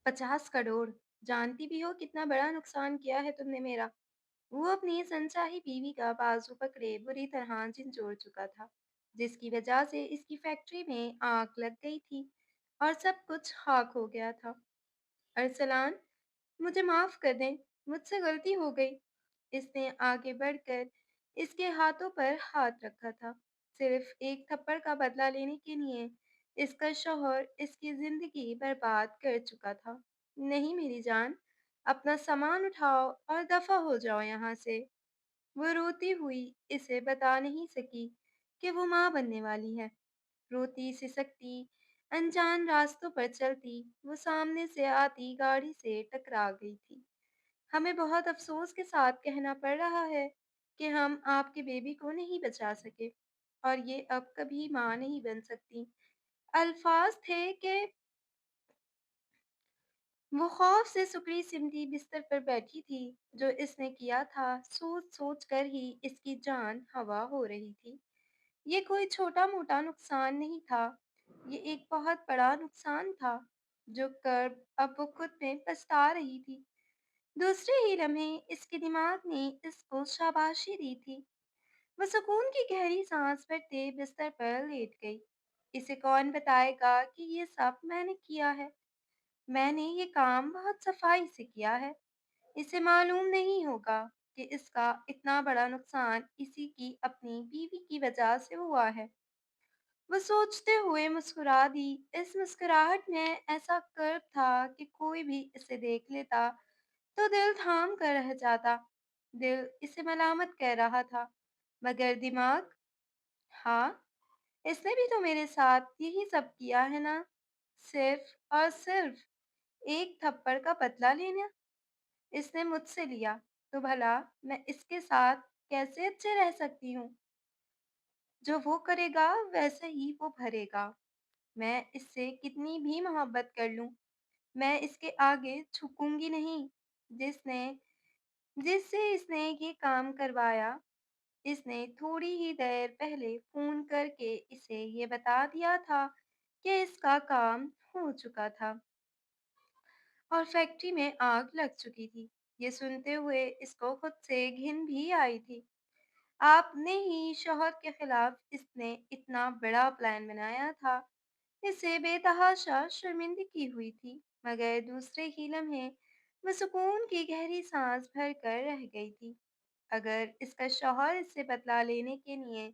50 करोड़। जानती भी हो कितना बड़ा नुकसान किया है तुमने मेरा। वो अपनी सनचाही बीवी का बाजू पकड़े बुरी तरह झिंझोड़ चुका था, जिसकी वजह से इसकी फैक्ट्री में आग लग गई थी और सब कुछ खाक हो गया था। अरसलान, मुझे माफ कर दें, मुझसे गलती हो गई। इसने आगे बढ़कर इसके हाथों पर हाथ रखा था। सिर्फ एक थप्पड़ का बदला लेने के लिए इसका शौहर इसकी जिंदगी बर्बाद कर चुका था। नहीं मेरी जान, अपना सामान उठाओ और दफा हो जाओ यहाँ से। वो रोती हुई इसे बता नहीं सकी कि वो माँ बनने वाली है। रोती सिसकती अनजान रास्तों पर चलती वो सामने से आती गाड़ी से टकरा गई थी। हमें बहुत अफसोस के साथ कहना पड़ रहा है कि हम आपके बेबी को नहीं बचा सके और ये अब कभी माँ नहीं बन सकती। अल्फाज थे कि वो खौफ से सिकुड़ी सिमटी बिस्तर पर बैठी थी। जो इसने किया था सोच सोच कर ही इसकी जान हवा हो रही थी। ये कोई छोटा मोटा नुकसान नहीं था, ये एक बहुत बड़ा नुकसान था जो कर अब वो खुद में पछता रही थी। दूसरे ही लम्हे इसके दिमाग ने इसको शाबाशी दी थी। वो सुकून की गहरी सांस भरते बिस्तर पर लेट गई। इसे कौन बताएगा कि ये सब मैंने किया है। मैंने ये काम बहुत सफाई से किया है। इसे मालूम नहीं होगा कि इसका इतना बड़ा नुकसान इसी की अपनी बीवी की वजह से हुआ है। वो सोचते हुए मुस्कुरा दी। इस मुस्कुराहट में ऐसा कर्व था कि कोई भी इसे देख लेता तो दिल थाम कर रह जाता। दिल इसे मलामत कर रहा था, मगर दिमाग, हाँ, इसने भी तो मेरे साथ यही सब किया है ना। सिर्फ और सिर्फ एक थप्पड़ का बदला लेना इसने मुझसे लिया, तो भला मैं इसके साथ कैसे अच्छे रह सकती हूँ। जो वो करेगा वैसे ही वो भरेगा। मैं इससे कितनी भी मोहब्बत कर लूं, मैं इसके आगे झुकूंगी नहीं। जिसने जिससे इसने ये काम करवाया, इसने थोड़ी ही देर पहले फोन करके इसे ये बता दिया था कि इसका काम हो चुका था और फैक्ट्री में आग लग चुकी थी। ये सुनते हुए इसको खुद से घिन भी आई थी। आपने ही शौहर के खिलाफ इसने इतना बड़ा प्लान बनाया था। इसे बेतहाशा शर्मिंदगी हुई थी, मगर दूसरे ही लम्हे वो सुकून की गहरी सांस भर कर रह गई थी। अगर इसका शौहर इससे बदला लेने के लिए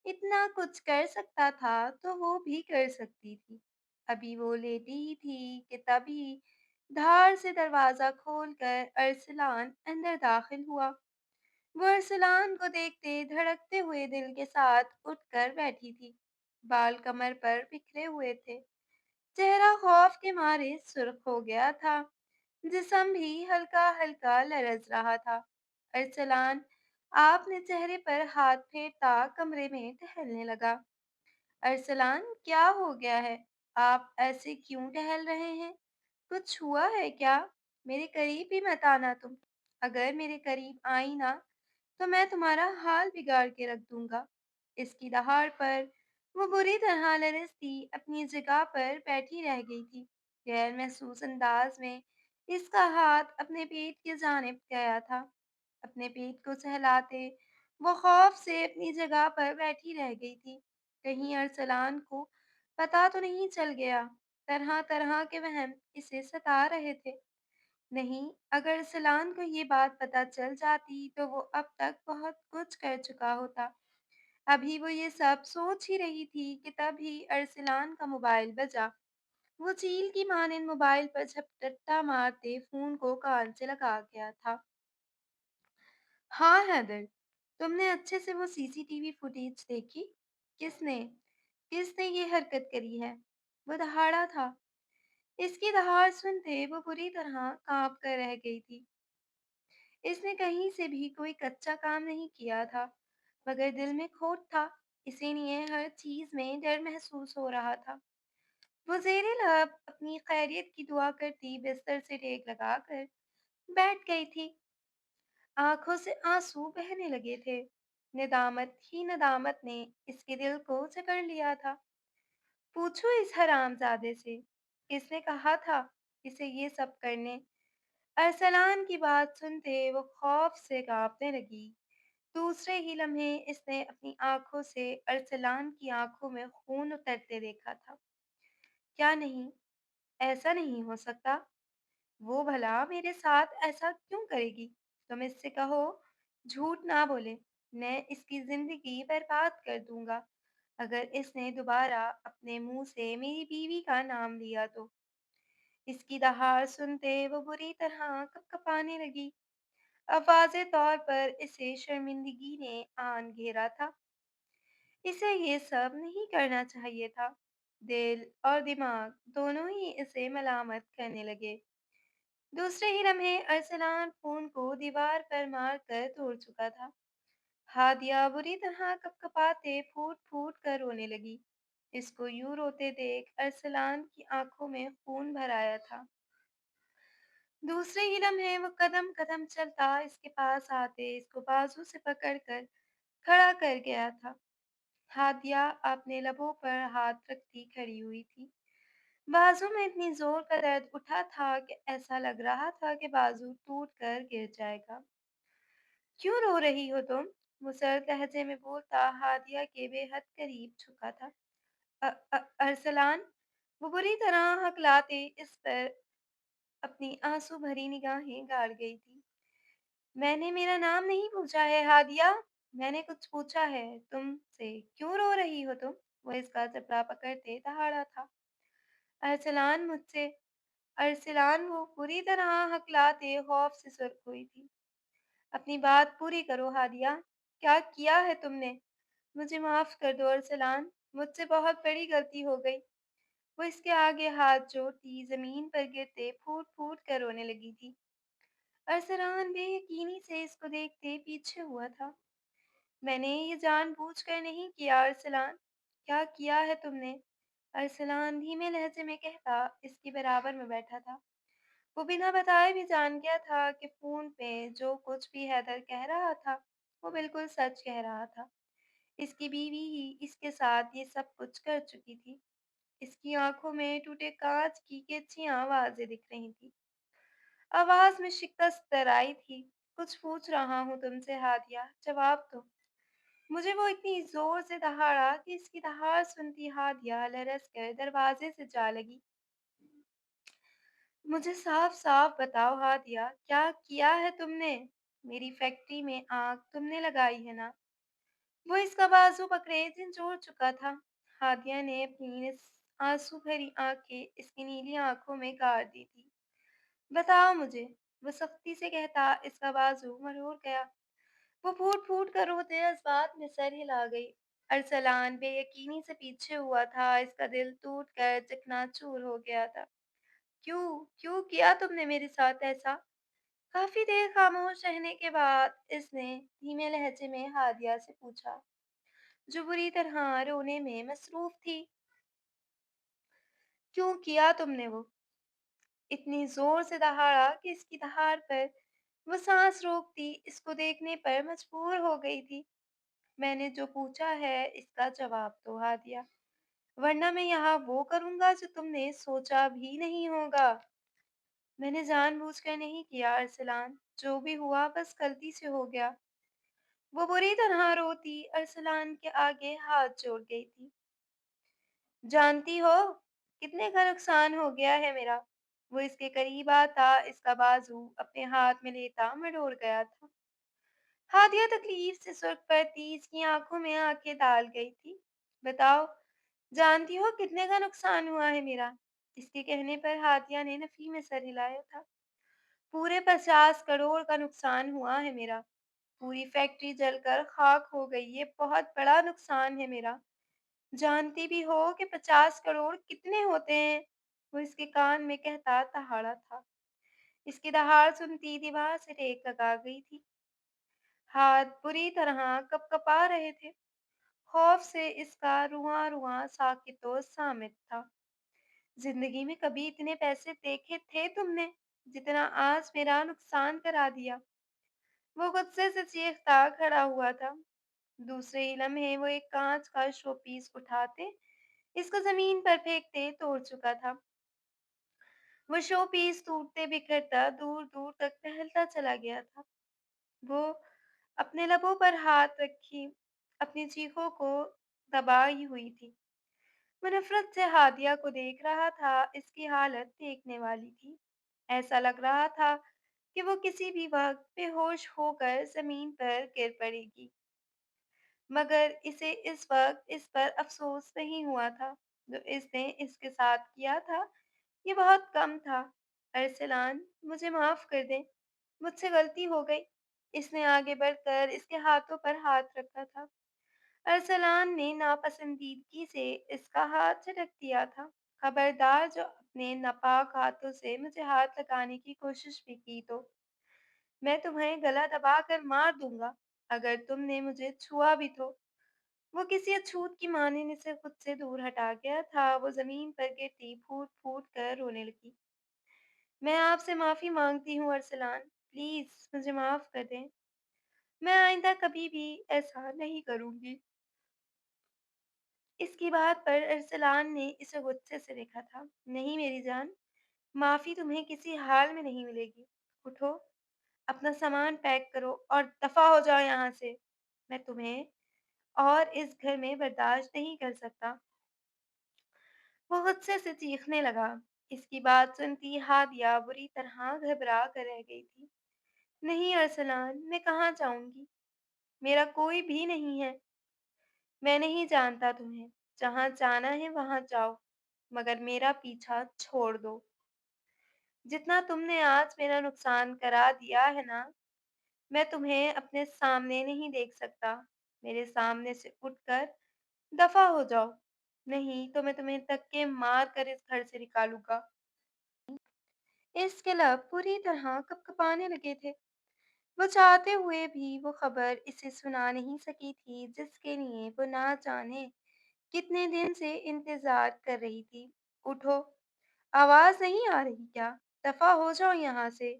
इतना कुछ कर सकता था तो वो भी कर सकती थी। अभी वो लेटी ही थी कि तभी धार से दरवाजा खोलकर अरसलान अंदर दाखिल हुआ। वो अरसलान को देखते धड़कते हुए दिल के साथ उठकर बैठी थी। बाल कमर पर बिखरे हुए थे, चेहरा खौफ के मारे सुर्ख हो गया था, जिस्म भी हल्का हल्का लरज रहा था। अरसलान आपने चेहरे पर हाथ फेरता कमरे में टहलने लगा। अरसलान, क्या हो गया है? आप ऐसे क्यों टहल रहे हैं? कुछ हुआ है क्या? मेरे करीब भी मत आना तुम। अगर मेरे करीब आई ना तो मैं तुम्हारा हाल बिगाड़ के रख दूंगा। इसकी दहाड़ पर वो बुरी तरह लरसती अपनी जगह पर बैठी रह गई थी। गैर महसूस अंदाज में इसका हाथ अपने पेट की जानिब गया था। अपने पेट को सहलाते वो खौफ से अपनी जगह पर बैठी रह गई थी। कहीं अरसलान को पता तो नहीं चल गया। तरह तरह के वहम इसे सता रहे थे। नहीं, अगर सलान को ये बात पता चल जाती तो वो अब तक बहुत कुछ कर चुका होता। अभी वो ये सब सोच ही रही थी कि तभी अरसलान का मोबाइल बजा। वो चील की मानिंद मोबाइल पर झपटटा मारते फोन को कान से लगा गया था। हाँ हैदर, तुमने अच्छे से वो सीसीटीवी फुटेज देखी? किसने किसने ये हरकत करी है? वो दहाड़ा था। इसकी दहाड़ सुनते वो बुरी तरह कांप कर रह गई थी। इसने कहीं से भी कोई कच्चा काम नहीं किया था, मगर दिल में खोट था, इसीलिए हर चीज में डर महसूस हो रहा था। वो ज़ेरे लब अपनी खैरियत की दुआ करती बिस्तर से टेक लगाकर बैठ गई थी। आंखों से आंसू बहने लगे थे। निदामत ही नदामत ने इसके दिल को जकड़ लिया था। पूछो इस हरामजादे से, इसने कहा था इसे ये सब करने। अरसलान की बात सुनते वो खौफ से कांपने लगी। दूसरे ही लम्हे इसने अपनी आंखों से अरसलान की आंखों में खून उतरते देखा था। क्या नहीं, ऐसा नहीं हो सकता। वो भला मेरे साथ ऐसा क्यों करेगी? तुम इससे कहो झूठ ना बोले। मैं इसकी जिंदगी बर्बाद कर दूंगा अगर इसने दोबारा अपने मुंह से मेरी बीवी का नाम लिया तो। इसकी दहाड़ सुनते वो बुरी तरह कँपने लगी। अब वाज़ेह तौर पर इसे शर्मिंदगी ने आन घेरा था। इसे ये सब नहीं करना चाहिए था। दिल और दिमाग दोनों ही इसे मलामत करने लगे। दूसरे ही लम्हे अरसलान खून को दीवार पर मारकर तोड़ चुका था। हादिया बुरी तरह कँपकँपाते फूट-फूट कर रोने लगी। इसको यूँ रोते देख अरसलान की आँखों में खून भर आया था। दूसरे ही लम्हे वो कदम-कदम चलता इसके पास आते इसको बाजू से पकड़कर खड़ा कर गया था। हादिया अपने लबों पर हाथ रखती खड़ी हुई थी। बाजू में इतनी जोर का दर्द उठा था कि ऐसा लग रहा था कि बाजू टूट कर गिर जाएगा। क्यों रो रही हो तुम? वो सर्द लहजे में बोलता हादिया के बेहद करीब झुका था। अरसलान, वो बुरी तरह हकलाते इस पर अपनी आंसू भरी निगाहें गाड़ गई थी। मैंने मेरा नाम नहीं पूछा है हादिया। मैंने कुछ पूछा है तुमसे। क्यों रो रही हो तुम? वो इसका जबड़ा पकड़ते दहाड़ा था। अरसलान मुझसे। अरसलान वो पूरी तरह हकलाते खौफ से सुर्ख हुई थी। अपनी बात पूरी करो हादिया। क्या किया है तुमने? मुझे माफ कर दो अरसलान। मुझसे बहुत बड़ी गलती हो गई। वो इसके आगे हाथ जोड़ती जमीन पर गिरते फूट फूट कर रोने लगी थी। अरसलान बेयकीनी से इसको देखते पीछे हुआ था। मैंने ये जानबूझकर नहीं किया अरसलान। क्या किया है तुमने? अरसलान धीमे लहजे में कहता इसके बराबर में बैठा था। वो बिना बताए भी जान गया था कि फोन पे जो कुछ भी हैदर कह रहा था वो बिल्कुल सच कह रहा था। इसकी बीवी ही इसके साथ ये सब कुछ कर चुकी थी। इसकी आंखों में टूटे कांच की कैंचियां आवाजें दिख रही थी। आवाज में शिकस्त आई थी। कुछ पूछ रहा हूँ तुमसे हादिया, जवाब दो। मुझे वो इतनी जोर से दहाड़ा कि इसकी दहाड़ सुनती हादिया लरस कर दरवाजे से जा लगी। मुझे साफ साफ बताओ हादिया, क्या किया है तुमने? मेरी फैक्ट्री में आग तुमने लगाई है ना? वो इसका बाजू पकड़े झंझोड़ चुका था। हादिया ने अपनी इस आंसू भरी आंखें इसकी नीली आंखों में गाड़ दी थी। बताओ मुझे। वो सख्ती से कहता इसका बाजू मरोड़ गया। वो फूट फूट कर रोते जज्बात में सर हिला गई। अरसलान बेयकीनी से पीछे हुआ था। इसका दिल टूट कर चकनाचूर हो गया था। क्यों क्यों किया तुमने मेरे साथ ऐसा? काफी देर खामोश रहने के बाद इसने धीमे लहजे में हादिया से पूछा, जो बुरी तरह रोने में मसरूफ थी। क्यों किया तुमने वो? इतनी जोर से दहाड़ा कि इसकी दहाड़ पर वो सांस रोकती इसको देखने पर मजबूर हो गई थी। मैंने जो पूछा है इसका जवाब तो हादिया, वरना मैं यहाँ वो करूँगा जो तुमने सोचा भी नहीं होगा। मैंने जानबूझकर नहीं किया अरसलान, जो भी हुआ बस गलती से हो गया। वो बुरी तरह रोती अरसलान के आगे हाथ जोड़ गई थी। जानती हो कितने का नुकसान हो गया है मेरा? वो इसके करीब आता इसका बाजू अपने हाथ में लेता मरोड़ गया था। हादिया तकलीफ से सुर्ख पड़ती इसकी आंखों में आंखें डाल गई थी। बताओ, जानती हो कितने का नुकसान हुआ है मेरा? इसके कहने पर हादिया ने नफी में सर हिलाया था। पूरे 50 करोड़ का नुकसान हुआ है मेरा। पूरी फैक्ट्री जलकर खाक हो गई। ये बहुत बड़ा नुकसान है मेरा। जानती भी हो कि 50 करोड़ कितने होते हैं? वो इसके कान में कहता दहाड़ा था। इसकी दहाड़ सुनती दीवार से टेक लगा गई थी। हाथ बुरी तरह कपकपा रहे थे। खौफ से इसका रुआं-रुआं साकितो सामित था। जिंदगी में कभी इतने पैसे देखे थे तुमने, जितना आज मेरा नुकसान करा दिया? वो गुस्से से चीखता खड़ा हुआ था। दूसरे ही लम्हे वो एक कांच का शोपीस उठाते इसको जमीन पर फेंकते तोड़ चुका था। वो शो पीस टूटते बिखरता दूर दूर तक टहलता चला गया था। वो अपने लबों पर हाथ रखी अपनी चीखों को दबाई हुई थी। वो नफरत से हादिया को देख रहा था। इसकी हालत देखने वाली थी। ऐसा लग रहा था कि वो किसी भी वक्त बेहोश होकर जमीन पर गिर पड़ेगी। मगर इसे इस वक्त इस पर अफसोस नहीं हुआ था। जो इसने इसके साथ किया था ये बहुत कम था। अरसलान, मुझे माफ कर दे, मुझसे गलती हो गई। इसने आगे बढ़कर इसके हाथों पर हाथ रखा था। अरसलान ने नापसंदीदगी से इसका हाथ झटक दिया था। खबरदार, जो अपने नापाक हाथों से मुझे हाथ लगाने की कोशिश भी की तो मैं तुम्हें गला दबाकर मार दूंगा। अगर तुमने मुझे छुआ भी तो। वो किसी अछूत की मानिंद से खुद से दूर हटा गया था। वो जमीन पर गिरती फूट फूट कर रोने लगी। मैं आपसे माफी मांगती हूँ अरसलान, प्लीज मुझे माफ कर दें। मैं आइंदा कभी भी ऐसा नहीं करूंगी। इसकी बात पर अरसलान ने इसे गुस्से से देखा था। नहीं मेरी जान, माफी तुम्हें किसी हाल में नहीं मिलेगी। उठो, अपना सामान पैक करो और दफा हो जाओ यहाँ से। मैं तुम्हें और इस घर में बर्दाश्त नहीं कर सकता। वो गुस्से से चीखने लगा। इसकी बात सुनती हादिया बुरी तरह घबरा कर रह गई थी। नहीं अरसलान, मैं कहाँ जाऊंगी? मेरा कोई भी नहीं है। मैं नहीं जानता तुम्हें। जहाँ जाना है वहां जाओ, मगर मेरा पीछा छोड़ दो। जितना तुमने आज मेरा नुकसान करा दिया है ना, मैं तुम्हें अपने सामने नहीं देख सकता। मेरे सामने से उठकर दफा हो जाओ, नहीं तो मैं तुम्हें धक्के मार कर इस घर से निकालूंगा। इसके लब पूरी तरह कपकपाने लगे थे। वो चाहते हुए भी वो खबर इसे सुना नहीं सकी थी जिसके लिए वो ना जाने कितने दिन से इंतजार कर रही थी। उठो, आवाज नहीं आ रही क्या? दफा हो जाओ यहाँ से।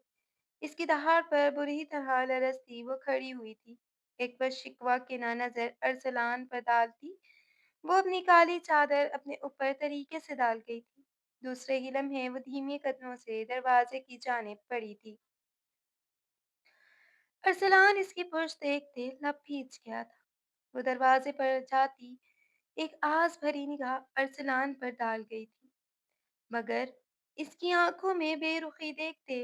इसकी दहाड़ पर बुरी तरह लरसती वो खड़ी हुई थी। एक बार शिकवा के ना नजर अरसलान पर डालती, वो अपनी काली चादर अपने ऊपर तरीके से डाल गई थी। दूसरे ही लम्हे वो धीमे कदमों से दरवाजे की जानिब बढ़ी थी। अरसलान इसकी पुश्त देखते लब भींच गया था। वो दरवाजे पर जाती एक आस भरी निगाह अरसलान पर डाल गई थी, मगर इसकी आंखों में बेरुखी देखते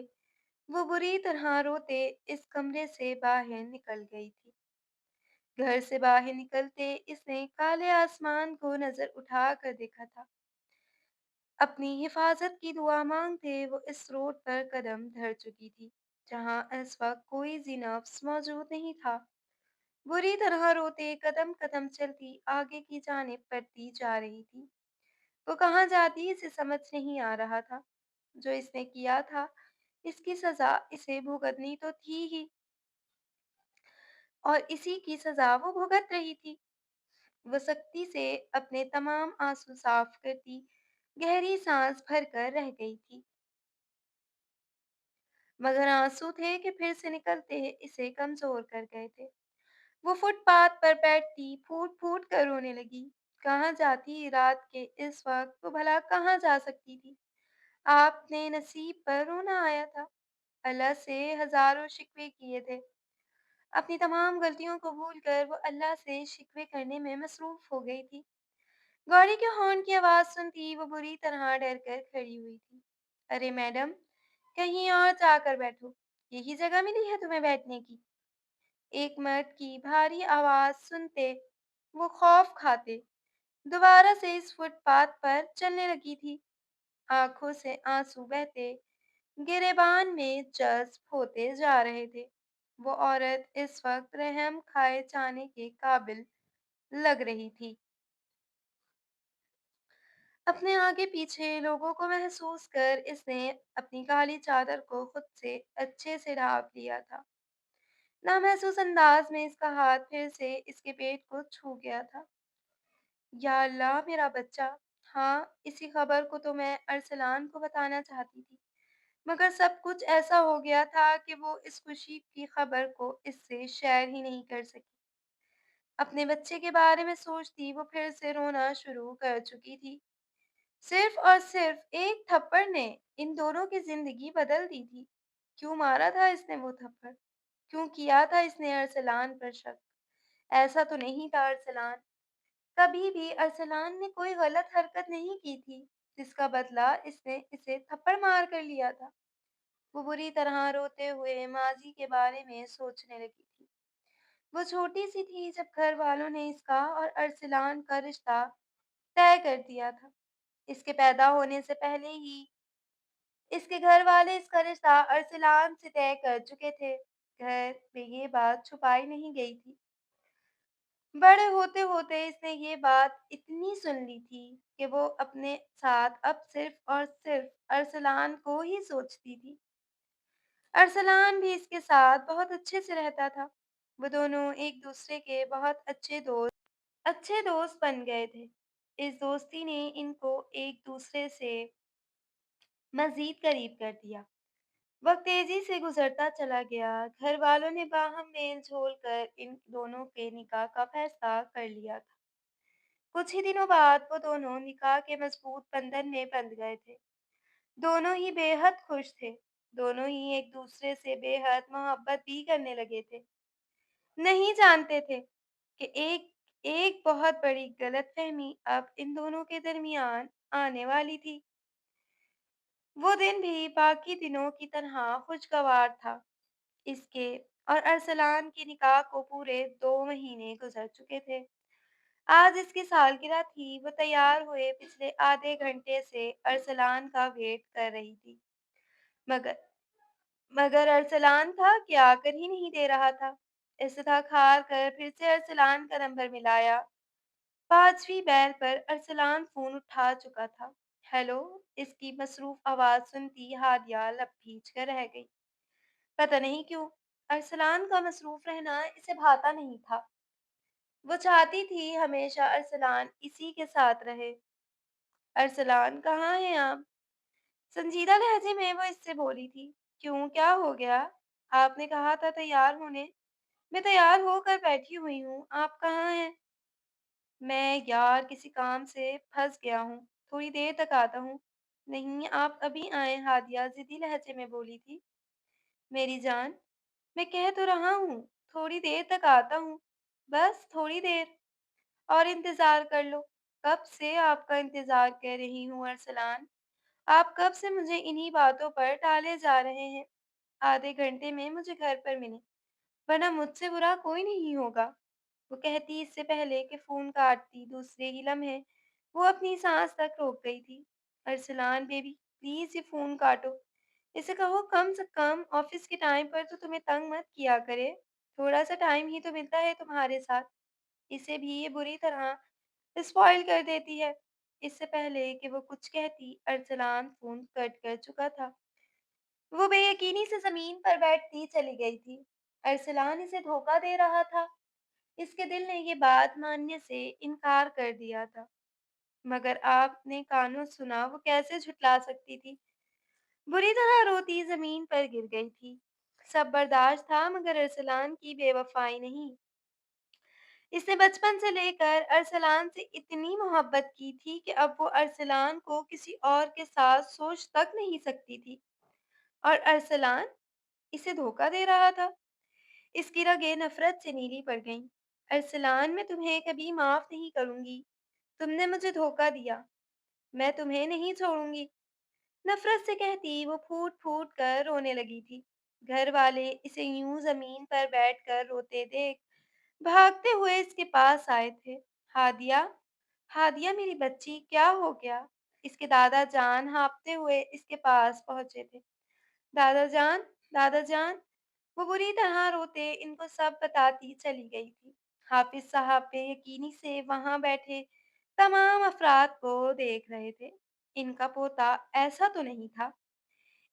वो बुरी तरह रोते इस कमरे से बाहर निकल गई थी। घर से बाहर निकलते इसने काले आसमान को नजर उठा कर देखा था। अपनी हिफाजत की दुआ मांगते वो इस रोड पर कदम धर चुकी थी जहां इस वक्त कोई जिनफ्स मौजूद नहीं था। बुरी तरह रोते कदम कदम चलती आगे की जानिब बढ़ती जा रही थी। वो कहाँ जाती इसे समझ नहीं आ रहा था। जो इसने किया था इसकी सजा इसे भुगतनी तो थी ही, और इसी की सजा वो भुगत रही थी। वो सख्ती से अपने तमाम आंसू साफ करती गहरी सांस भरकर रह गई थी, मगर आंसू थे कि फिर से निकलते इसे कमजोर कर गए थे। वो फुटपाथ पर बैठती फूट फूट कर रोने लगी। कहाँ जाती रात के इस वक्त? वो भला कहाँ जा सकती थी? आपने नसीब पर रोना आया था। अल्लाह से हजारों शिकवे किए थे। अपनी तमाम गलतियों को भूलकर वो अल्लाह से शिकवे करने में मसरूफ हो गई थी। गाड़ी के हॉर्न की आवाज सुनती वो बुरी तरह डर कर खड़ी हुई थी। अरे मैडम, कहीं और जाकर बैठो। यही जगह मिली है तुम्हें बैठने की? एक मर्द की भारी आवाज सुनते वो खौफ खाते दोबारा से इस फुटपाथ पर चलने लगी थी। आंखों से आंसू बहते गिरेबान में जज्ब होते जा रहे थे। वो औरत इस वक्त रहम खाए जाने के काबिल लग रही थी। अपने आगे पीछे लोगों को महसूस कर इसने अपनी काली चादर को खुद से अच्छे से ढांप लिया था। नामहसूस अंदाज में इसका हाथ फिर से इसके पेट को छू गया था। या अल्लाह, मेरा बच्चा! हाँ, इसी खबर को तो मैं अरसलान को बताना चाहती थी, मगर सब कुछ ऐसा हो गया था कि वो इस खुशी की खबर को इससे शेयर ही नहीं कर सकी। अपने बच्चे के बारे में सोचती वो फिर से रोना शुरू कर चुकी थी। सिर्फ और सिर्फ एक थप्पड़ ने इन दोनों की ज़िंदगी बदल दी थी। क्यों मारा था इसने वो थप्पड़? क्यों किया था इसने अरसलान पर शक? ऐसा तो नहीं था अरसलान। कभी भी अरसलान ने कोई गलत हरकत नहीं की थी, जिसका बदला इसने इसे थप्पड़ मार कर लिया था। वो बुरी तरह रोते हुए माज़ी के बारे में सोचने लगी थी। वो छोटी-सी थी जब घर वालों ने इसका और अरसलान का रिश्ता तय कर दिया था। इसके पैदा होने से पहले ही इसके घर वाले इसका रिश्ता अरसलान से तय कर चुके थे। घर में ये बात छुपाई नहीं गई थी। बड़े होते-होते इसने ये बात इतनी सुन ली थी कि वो अपने साथ अब सिर्फ़ और सिर्फ़ अरसलान को ही सोचती थी। अरसलान भी इसके साथ बहुत अच्छे से रहता था। वो दोनों एक-दूसरे के बहुत अच्छे दोस्त बन गए थे। इस दोस्ती ने इनको एक-दूसरे से मज़ीद करीब कर दिया। वक़्त तेज़ी से गुज़रता चला गया। घर वालों ने बाहम मेल-झोल कर इन दोनों के निकाह का फ़ैसला कर लिया था। कुछ ही दिनों बाद वो दोनों निकाह के मज़बूत बंधन में बंध गए थे। दोनों ही बेहद खुश थे। दोनों ही एक-दूसरे से बेहद मोहब्बत भी करने लगे थे। नहीं जानते थे कि एक एक बहुत बड़ी गलतफ़हमी अब इन दोनों के दरमियान आने वाली थी। वो दिन भी बाकी दिनों की तरह खुशगवार था। इसके और अरसलान के निकाह को पूरे 2 महीने गुज़र चुके थे। आज इसकी सालगिरह थी। वो तैयार हुए पिछले आधे घंटे से अरसलान का वेट कर रही थी। मगर मगर अरसलान था कि आकर ही नहीं दे रहा था। इस्तताक हार कर फिर से अरसलान का नंबर मिलाया। 5वीं बेल पर अरसलान फ़ोन उठा चुका था। हेलो, इसकी मसरूफ़ आवाज़ सुनती हादिया लब भींच कर रह गई। पता नहीं क्यों, अरसलान का मसरूफ़ रहना इसे भाता नहीं था। वो चाहती थी हमेशा अरसलान इसी के साथ रहे। अरसलान कहाँ हैं आप? संजीदा लहजे में वो इससे बोली थी। क्यों, क्या हो गया? आपने कहा था तैयार होने। मैं तैयार होकर बैठी हुई हूँ, आप कहाँ हैं? मैं यार किसी काम से फंस गया हूँ, थोड़ी देर तक आता हूँ। नहीं, आप अभी आए, हादिया ज़िद्दी लहजे में बोली थी। मेरी जान, मैं कह तो रहा हूँ, थोड़ी देर तक आता हूँ, बस थोड़ी देर और इंतज़ार कर लो। कब से आपका इंतज़ार कर रही हूँ अरसलान। आप कब से मुझे इन्हीं बातों पर टाले जा रहे हैं। आधे घंटे में मुझे घर पर मिलें, वरना मुझसे बुरा कोई नहीं होगा। वो कहती इससे पहले कि फ़ोन काटती, दूसरे ही लम्हे वो अपनी सांस तक रोक गई थी। अरसलान बेबी, प्लीज़ ये फ़ोन काटो। इसे कहो कम से कम ऑफ़िस के टाइम पर तो तुम्हें तंग मत किया करे। थोड़ा-सा टाइम ही तो मिलता है तुम्हारे साथ। इसे भी ये बुरी तरह स्पॉइल कर देती है। इससे पहले कि वो कुछ कहती, अरसलान फ़ोन कट कर चुका था। वो बेयकीनी से ज़मीन पर बैठती चली गई थी। अरसलान इसे धोखा दे रहा था। इसके दिल ने ये बात मानने से इनकार कर दिया था। मगर आपने कानों सुना, वो कैसे झुठला सकती थी? बुरी तरह रोती ज़मीन पर गिर गई थी। सब बर्दाश्त था मगर अरसलान की बेवफ़ाई नहीं। इसने बचपन से लेकर अरसलान से इतनी मोहब्बत की थी कि अब वो अरसलान को किसी और के साथ सोच तक नहीं सकती थी। और अरसलान इसे धोखा दे रहा था। इसकी रगें नफ़रत से नीली पड़ गईं। अरसलान, मैं तुम्हें कभी माफ़ नहीं करूँगी। तुमने मुझे धोखा दिया। मैं तुम्हें नहीं छोड़ूँगी। नफ़रत से कहती वो फूट-फूट कर रोने लगी थी। घर वाले इसे यूँ ज़मीन पर बैठकर रोते देख भागते हुए इसके पास आए थे। हादिया, हादिया मेरी बच्ची, क्या हो गया? इसके दादा जान हाँफते हुए इसके पास पहुँचे थे। दादा जान, दादा जान, वो बुरी तरह रोते इनको सब बताती चली गई थी। हाफिज़ साहब बेयकीनी से वहाँ बैठे तमाम अफ़राद को देख रहे थे। इनका पोता ऐसा तो नहीं था।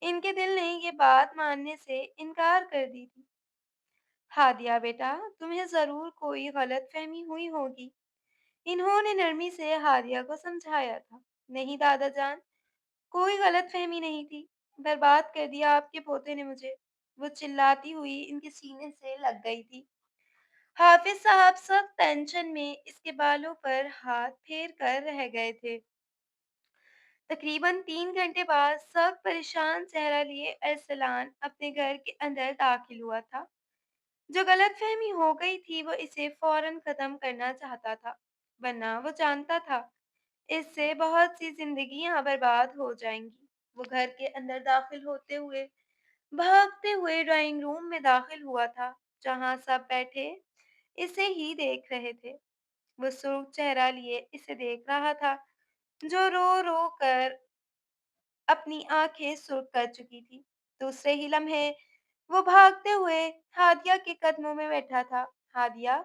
इनके दिल ने ये बात मानने से इनकार कर दी थी। हादिया बेटा, तुम्हें ज़रूर कोई गलतफ़हमी हुई होगी। इन्होंने नरमी से हादिया को समझाया था। नहीं दादा जान, कोई गलतफ़हमी नहीं थी। बर्बाद कर दिया आपके पोते ने मुझे। वो चिल्लाती हुई इनके सीने से लग गई थी। हाफिज़ साहब सख्त टेंशन में इसके बालों पर हाथ फेर कर रह गए थे। तकरीबन 3 घंटे बाद सख्त परेशान चेहरा लिए अरसलान अपने घर के अंदर दाखिल हुआ था। जो गलतफहमी हो गई थी वो इसे फौरन खत्म करना चाहता था, वरना वो जानता था इससे बहुत सी जिंदगियां बर्बाद हो जाएंगी। वो घर के अंदर दाखिल होते हुए भागते हुए ड्राइंग रूम में दाखिल हुआ था, जहां सब बैठे इसे ही देख रहे थे। वो सुर्ख चेहरा लिए इसे देख रहा था, जो रो रो कर अपनी आंखें सुर्ख कर चुकी थी। दूसरे ही लम्हे वो भागते हुए हादिया के कदमों में बैठा था। हादिया,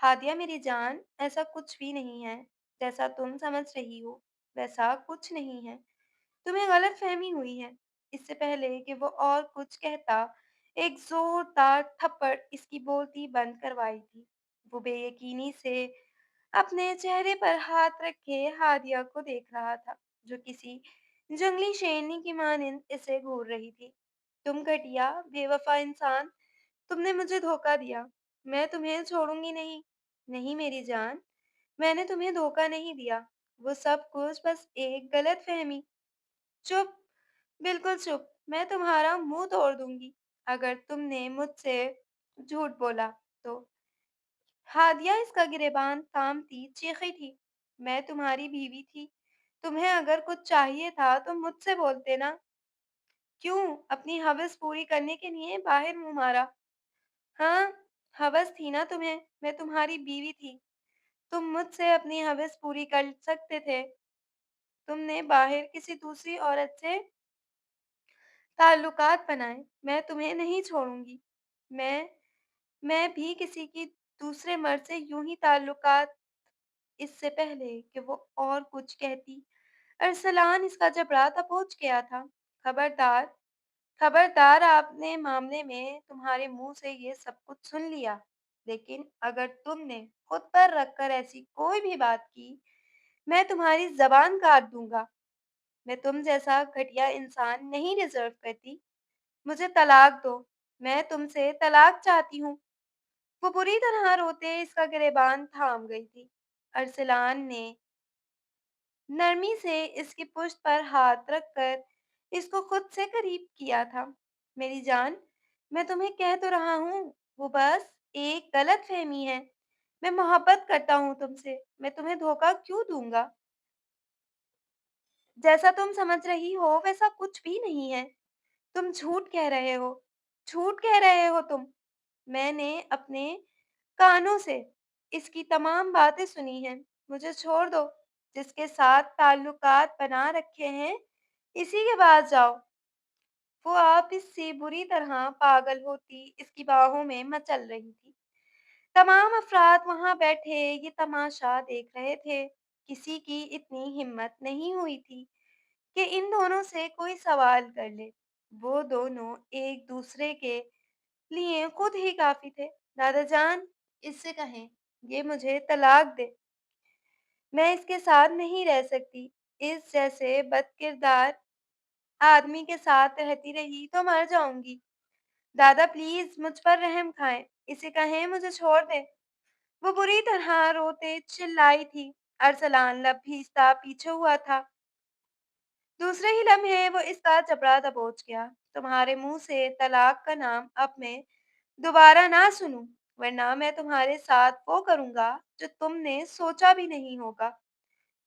हादिया मेरी जान, ऐसा कुछ भी नहीं है। जैसा तुम समझ रही हो वैसा कुछ नहीं है। तुम्हें गलतफहमी हुई है। इससे पहले कि वो और कुछ कहता, एक जोरदार थप्पड़ इसकी बोलती बंद करवाई थी। वो बेयकीनी से अपने चेहरे पर हाथ रखे हादिया को देख रहा था, जो किसी जंगली शेरनी की मानिंद इसे घूर रही थी। तुम घटिया, बेवफा इंसान, तुमने मुझे धोखा दिया। मैं तुम्हें छोड़ूंगी नहीं। नहीं मेरी जान, मैंने तुम्हें धोखा नहीं दिया। वो सब कुछ बस एक गलत फहमी। चुप, बिल्कुल चुप। मैं तुम्हारा मुंह तोड़ दूंगी अगर तुमने मुझसे झूठ बोला तो। हादिया इसका गिरेबान थामती चीखी थी। मैं तुम्हारी बीवी थी। तुम्हें अगर कुछ चाहिए था तो मुझसे बोलते ना। क्यों अपनी हवस पूरी करने के लिए बाहर मुंह मारा? हाँ, हवस थी ना तुम्हें। मैं तुम्हारी बीवी थी। तुम मुझसे अपनी हवस पूरी कर सकते थे। तुमने बाहर किसी दूसरी औरत से ताल्लुकात बनाए। मैं तुम्हें नहीं छोड़ूंगी। मैं मैं भी किसी की दूसरे मर्द से यूं ही ताल्लुकात। इससे पहले कि वो और कुछ कहती, अरसलान इसका जबड़ा दबोच गया था। खबरदार, खबरदार, आपने मामले में तुम्हारे मुंह से ये सब कुछ सुन लिया, लेकिन अगर तुमने खुद पर रखकर ऐसी कोई भी बात की, मैं तुम्हारी जबान काट दूंगा। मैं तुम जैसा घटिया इंसान नहीं डिजर्व करती। मुझे तलाक दो। मैं तुमसे तलाक चाहती हूँ। वो बुरी तरह रोते इसका गिरेबान थाम गई थी। अरसलान ने नरमी से इसकी पुश्त पर हाथ रखकर इसको खुद से करीब किया था। मेरी जान, मैं तुम्हें कह तो रहा हूँ, वो बस एक गलत फहमी है। मैं मोहब्बत करता हूँ तुमसे। मैं तुम्हें धोखा क्यों दूंगा? जैसा तुम समझ रही हो वैसा कुछ भी नहीं है। तुम झूठ कह रहे हो। झूठ कह रहे हो तुम। मैंने अपने कानों से इसकी तमाम बातें सुनी हैं। मुझे छोड़ दो। जिसके साथ ताल्लुकात बना रखे हैं, इसी के पास जाओ। वो आप इससे बुरी तरह पागल होती इसकी बाहों में मचल रही थी। तमाम अफराद वहां बैठे ये तमाशा देख रहे थे। किसी की इतनी हिम्मत नहीं हुई थी कि इन दोनों से कोई सवाल कर ले। वो दोनों एक दूसरे के लिए खुद ही काफी थे। दादा जान, इससे कहें ये मुझे तलाक दे। मैं इसके साथ नहीं रह सकती। इस जैसे बदकिरदार आदमी के साथ रहती रही तो मर जाऊंगी। दादा प्लीज मुझ पर रहम खाएं। इसे कहें मुझे छोड़ दे। वो बुरी तरह रोते चिल्लाई थी। अरसलान लब भीजता पीछे हुआ था। दूसरे ही लम्हे वो इसका जबड़ा दबोच गया। तुम्हारे मुंह से तलाक का नाम अब मैं दोबारा ना सुनूं, वरना मैं तुम्हारे साथ वो करूंगा जो तुमने सोचा भी नहीं होगा।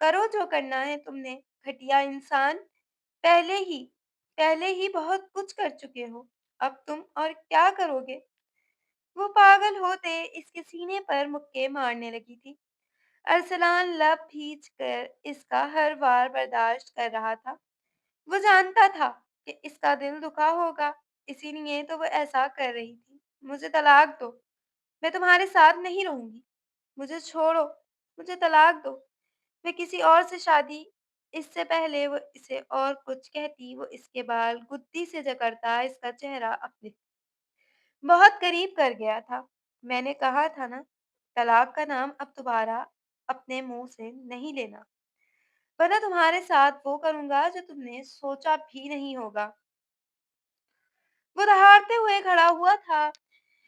करो जो करना है तुमने। घटिया इंसान, पहले ही पहले ही बहुत कुछ कर चुके हो। अब तुम और क्या करोगे? वो पागल होते इसके सीने पर मुक्के मारने लगी थी। अरसलान लब भींच कर इसका हर वार बर्दाश्त कर रहा था। वो जानता था कि इसका दिल दुखा होगा, इसीलिए तो वो ऐसा कर रही थी। मुझे तलाक दो। मैं तुम्हारे साथ नहीं रहूंगी। मुझे छोड़ो। मुझे तलाक दो। मैं किसी और से शादी। इससे पहले वो इसे और कुछ कहती, वो इसके बाल गुद्दी से जकड़ता इसका चेहरा अपने बहुत करीब कर गया था। मैंने कहा था ना, तलाक का नाम अब दोबारा अपने मुंह से नहीं लेना, वरना तुम्हारे साथ वो करूंगा जो तुमने सोचा भी नहीं होगा। वो दहाड़ते हुए खड़ा हुआ था।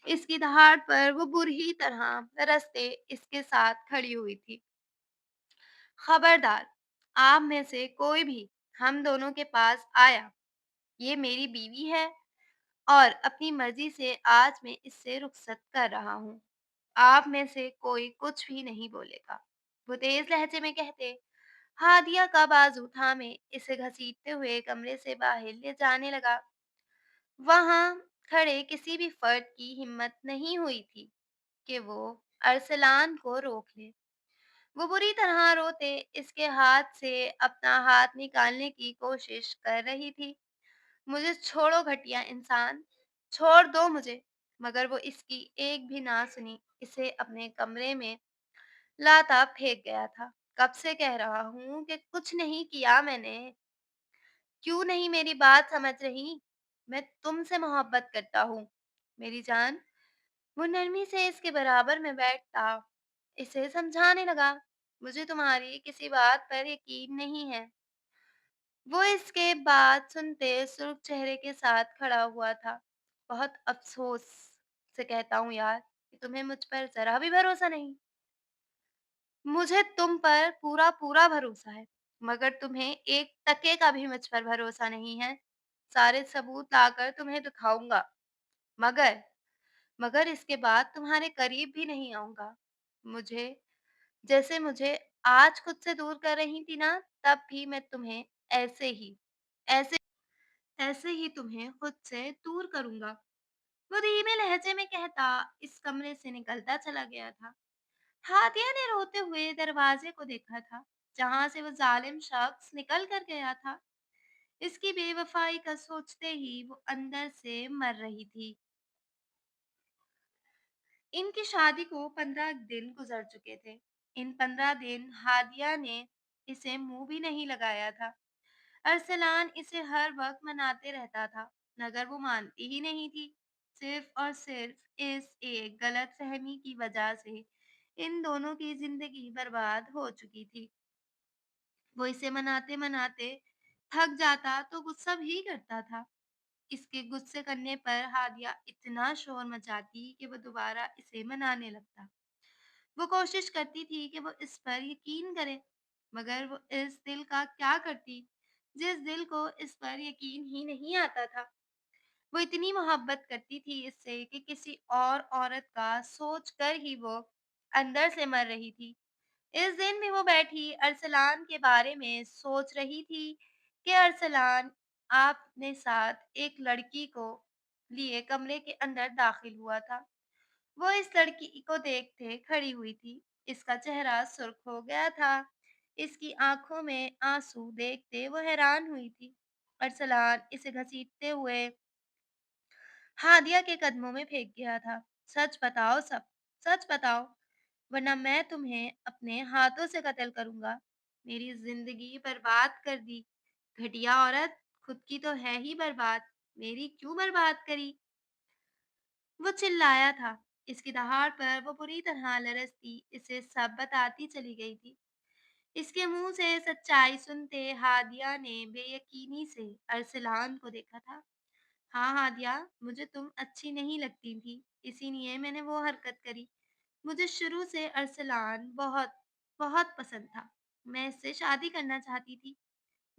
इसकी दहाड़ पर वो बुरी तरह तरसते इसके साथ खड़ी हुई थी। खबरदार, आप में से कोई भी हम दोनों के पास आया। ये मेरी बीवी है और अपनी मर्ज़ी से आज मैं इससे रुखसत कर रहा हूँ। आप में से कोई कुछ भी नहीं बोलेगा। वो तेज़ लहज़े में कहते, हादिया का बाजू थामे इसे घसीटते हुए कमरे से बाहर ले जाने लगा। वहाँ खड़े किसी भी फर्द की हिम्मत नहीं हुई थी कि वो अरसलान को रोक ले। वो बुरी तरह रोते इसके हाथ से अपना हाथ निकालने की कोशिश कर रही थी। मुझे छोड़ो घटिया इंसान, छोड़ दो मुझे। मगर वो इसकी एक भी ना सुनी, इसे अपने कमरे में लाता फेंक गया था। कब से कह रहा हूँ कि कुछ नहीं किया मैंने। क्यों नहीं मेरी बात समझ रही? मैं तुमसे मोहब्बत करता हूँ, मेरी जान। वो नरमी से इसके बराबर में बैठता, इसे समझाने लगा। मुझे तुम्हारी किसी बात पर यकीन नहीं है। वो इसके बात सुनते सुर्ख चेहरे के साथ खड़ा हुआ था। बहुत अफ़सोस से कहता हूँ यार, कि तुम्हें मुझ पर ज़रा भी भरोसा नहीं। मुझे तुम पर पूरा-पूरा भरोसा है, मगर तुम्हें एक टके का भी मुझ पर भरोसा नहीं है। सारे सबूत लाकर तुम्हें दिखाऊँगा, मगर मगर इसके बाद तुम्हारे करीब भी नहीं आऊँगा। मुझे जैसे मुझे आज खुद से दूर कर रही थी ना, तब भी मैं तुम्हें ऐसे ही ऐसे ऐसे ही तुम्हें खुद से दूर करूँगा। वो धीमे लहजे में कहता इस कमरे से निकलता चला गया था। हादिया ने रोते हुए दरवाजे को देखा था, जहाँ से वो जालिम शख्स निकल कर गया था। इसकी बेवफाई का सोचते ही वो अंदर से मर रही थी। इनकी शादी को 15 दिन गुजर चुके थे। इन 15 दिन हादिया ने इसे मुंह भी नहीं लगाया था। अरसलान इसे हर वक्त मनाते रहता था, मगर वो मानती ही नहीं थी। सिर्फ और सिर्फ इस एक गलत फहमी की वजह से इन दोनों की जिंदगी बर्बाद हो चुकी थी। वो इसे मनाते मनाते थक जाता तो गुस्सा भी करता था। इसके गुस्से करने पर हादिया इतना शोर मचाती कि वो दोबारा इसे मनाने लगता। वो कोशिश करती थी कि वो इस पर यकीन करे, मगर वो इस दिल का क्या करती जिस दिल को इस पर यकीन ही नहीं आता था। वो इतनी मोहब्बत करती थी इससे कि किसी और औरत का सोच कर ही वो अंदर से मर रही थी। इस दिन भी वो बैठी अरसलान के बारे में सोच रही थी कि अरसलान आपने साथ एक लड़की को लिए कमरे के अंदर दाखिल हुआ था। वो इस लड़की को देखते खड़ी हुई थी। इसका चेहरा सुर्ख हो गया था। इसकी आंखों में आंसू देखते वो हैरान हुई थी। अरसलान इसे घसीटते हुए हादिया के कदमों में फेंक गया था। सच बताओ सब, सच बताओ, वरना मैं तुम्हें अपने हाथों से कत्ल करूंगा। मेरी जिंदगी बर्बाद कर दी। घटिया औरत, खुद की तो है ही बर्बाद, मेरी क्यों बर्बाद करी? वो चिल्लाया था। इसकी दहाड़ पर वो बुरी तरह लरसती इसे सब बताती चली गई थी। इसके मुंह से सच्चाई सुनते हादिया ने बेयकीनी से अरसलान को देखा था। हाँ हादिया, मुझे तुम अच्छी नहीं लगती थी, इसीलिए मैंने वो हरकत करी। मुझे शुरू से अरसलान बहुत बहुत पसंद था। मैं इससे शादी करना चाहती थी।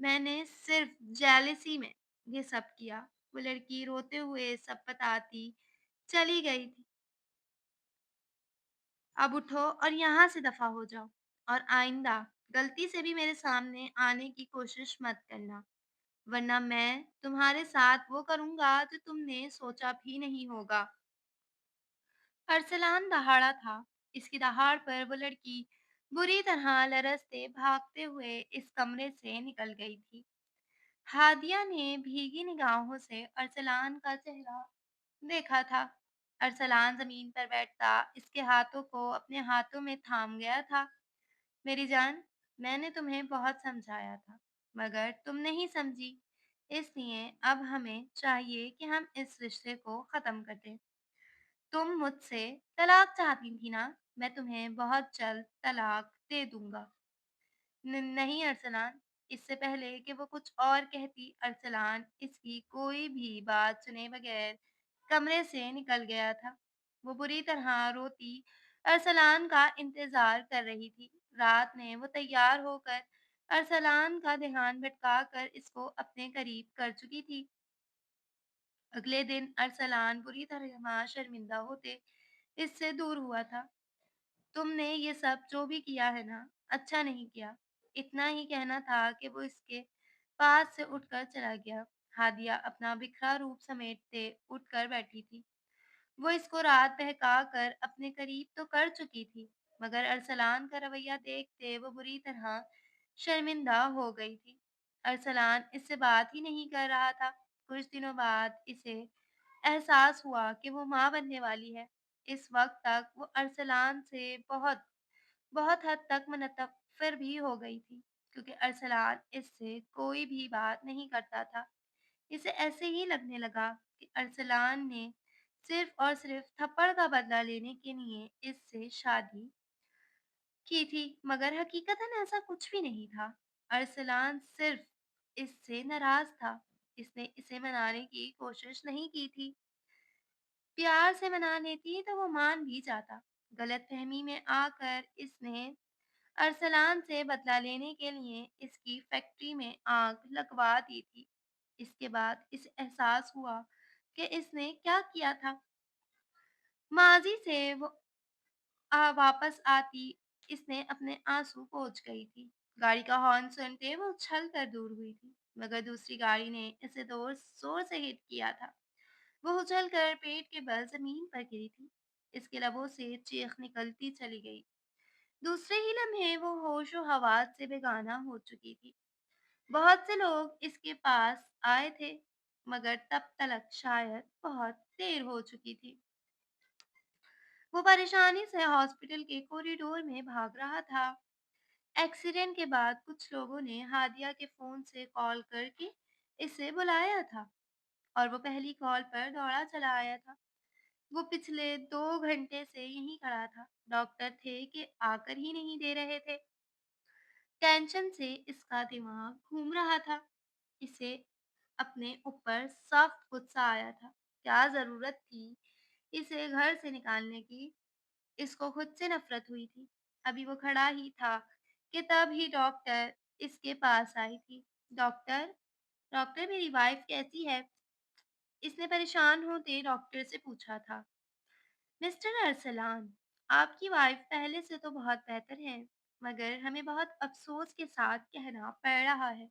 मैंने सिर्फ जेलसी में ये सब किया। वो लड़की रोते हुए सब बताती चली गई थी। अब उठो और यहाँ से दफा हो जाओ, और आइंदा गलती से भी मेरे सामने आने की कोशिश मत करना, वरना मैं तुम्हारे साथ वो करूँगा जो तुमने सोचा भी नहीं होगा। अरसलान दहाड़ा था। इसकी दहाड़ पर वो लड़की बुरी तरह लरसते भागते हुए इस कमरे से निकल गई थी। हादिया ने भीगी निगाहों से अरसलान का चेहरा देखा था। अरसलान जमीन पर बैठता इसके हाथों को अपने हाथों में थाम गया था। मेरी जान, मैंने तुम्हें बहुत समझाया था, मगर तुम नहीं समझी। इसलिए अब हमें चाहिए कि हम इस रिश्ते को खत्म कर दें। तुम मुझसे तलाक चाहती थी ना? मैं तुम्हें बहुत जल्द तलाक दे दूंगा। नहीं अरसलान। इससे पहले कि वो कुछ और कहती, अरसलान इसकी कोई भी बात सुने बगैर कमरे से निकल गया था। वो बुरी तरह रोती अरसलान का इंतजार कर रही थी। रात में वो तैयार होकर ارسلان کا ध्यान भटका कर इसको अपने करीब कर चुकी थी। अगले दिन अरसलान बुरी तरह शर्मिंदा होते इससे दूर हुआ था। तुमने ये सब जो भी किया है ना, अच्छा नहीं किया। इतना ही कहना था कि वो इसके पास से उठकर चला गया। हादिया अपना बिखरा रूप समेटते उठकर बैठी थी। वो इसको रात बहका कर अपने करीब तो कर चुकी थी, मगर अरसलान का रवैया देखते वो बुरी तरह शर्मिंदा हो गई थी। अरसलान इससे बात ही नहीं कर रहा था। कुछ दिनों बाद इसे एहसास हुआ कि वो माँ बनने वाली है। इस वक्त तक वो अरसलान से बहुत बहुत हद तक मुनत्तफ़िर भी हो गई थी, क्योंकि अरसलान इससे कोई भी बात नहीं करता था। इसे ऐसे ही लगने लगा कि अरसलान ने सिर्फ़ और सिर्फ़ थप्पड़ का बदला लेने के लिए इससे शादी की थी, मगर हकीकतन ऐसा कुछ भी नहीं था। अरसलान सिर्फ़ इससे नाराज़ था। इसने इसे मनाने की कोशिश नहीं की थी। प्यार से मना लेती तो वो मान भी जाता। गलतफ़हमी में आकर इसने अरसलान से बदला लेने के लिए इसकी फैक्ट्री में आग लगवा दी थी। इसके बाद इसे एहसास हुआ कि इसने क्या किया था। माज़ी से वो वापस आती इसने अपने आँसू पोंछ गई थी। गाड़ी का हॉर्न सुनते वो उछल कर दूर हुई थी, मगर दूसरी गाड़ी ने इसे ज़ोर ज़ोर से हिट किया था। वो उछलकर पेट के बल ज़मीन पर गिरी थी। इसके लबों से चीख निकलती चली गई। दूसरे ही लम्हे वो होशो-हवास से बेगाना हो चुकी थी। बहुत से लोग इसके पास आए थे, मगर तब तलक शायद बहुत देर हो चुकी थी। वो परेशानी से हॉस्पिटल के कॉरिडोर में भाग रहा था। एक्सीडेंट के बाद कुछ लोगों ने हादिया के फ़ोन से कॉल करके इसे बुलाया था और वो पहली कॉल पर दौड़ा चला आया था। वो पिछले 2 घंटे से यहीं खड़ा था। डॉक्टर थे कि आकर ही नहीं दे रहे थे। टेंशन से इसका दिमाग घूम रहा था। इसे अपने ऊपर सख्त गुस्सा आया था। क्या ज़रूरत थी इसे घर से निकालने की? इसको खुद से नफ़रत हुई थी। अभी वो खड़ा ही था कि तभी डॉक्टर इसके पास आई थी। "डॉक्टर, डॉक्टर मेरी वाइफ़ कैसी है?" इसने परेशान होते डॉक्टर से पूछा था। "मिस्टर अरसलान, आपकी वाइफ़ पहले से तो बहुत बेहतर है, मगर हमें बहुत अफ़सोस के साथ कहना पड़ रहा है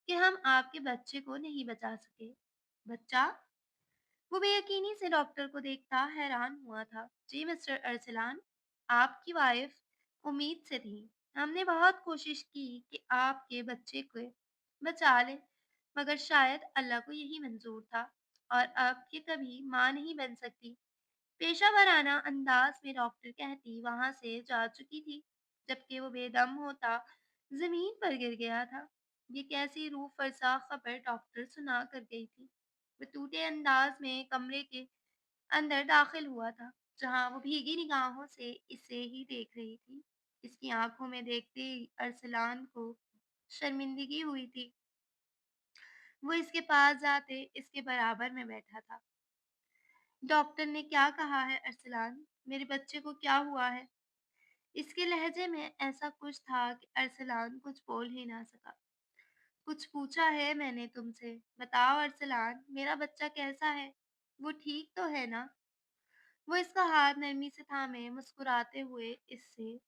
कि हम आपके बच्चे को नहीं बचा सके।" "बच्चा?" वो बेयकीनी से डॉक्टर को देखता हैरान हुआ था। जी मिस्टर अरसलान, आपकी वाइफ उम्मीद से थी। हमने बहुत कोशिश की कि आपके बच्चे को बचा लें, मगर शायद अल्लाह को यही मंजूर था और अब ये कभी माँ नहीं बन सकती। पेशा-वराना अंदाज में डॉक्टर कहती वहाँ से जा चुकी थी, जबकि वो बेदम होता ज़मीन पर गिर गया था। ये कैसी रूह फ़रसा ख़बर डॉक्टर सुना कर गई थी। वो टूटे अंदाज में कमरे के अंदर दाखिल हुआ था, जहाँ वो भीगी निगाहों से इसे ही देख रही थी। इसकी आँखों में देखते ही अरसलान को शर्मिंदगी हुई थी। वो इसके पास जाते इसके बराबर में बैठा था। डॉक्टर ने क्या कहा है अरसलान? मेरे बच्चे को क्या हुआ है? इसके लहजे में ऐसा कुछ था कि अरसलान कुछ बोल ही ना सका। कुछ पूछा है मैंने तुमसे? बताओ अरसलान, मेरा बच्चा कैसा है? वो ठीक तो है ना? वो इसका हाथ नरमी से थामे मुस्कुराते हुए इससे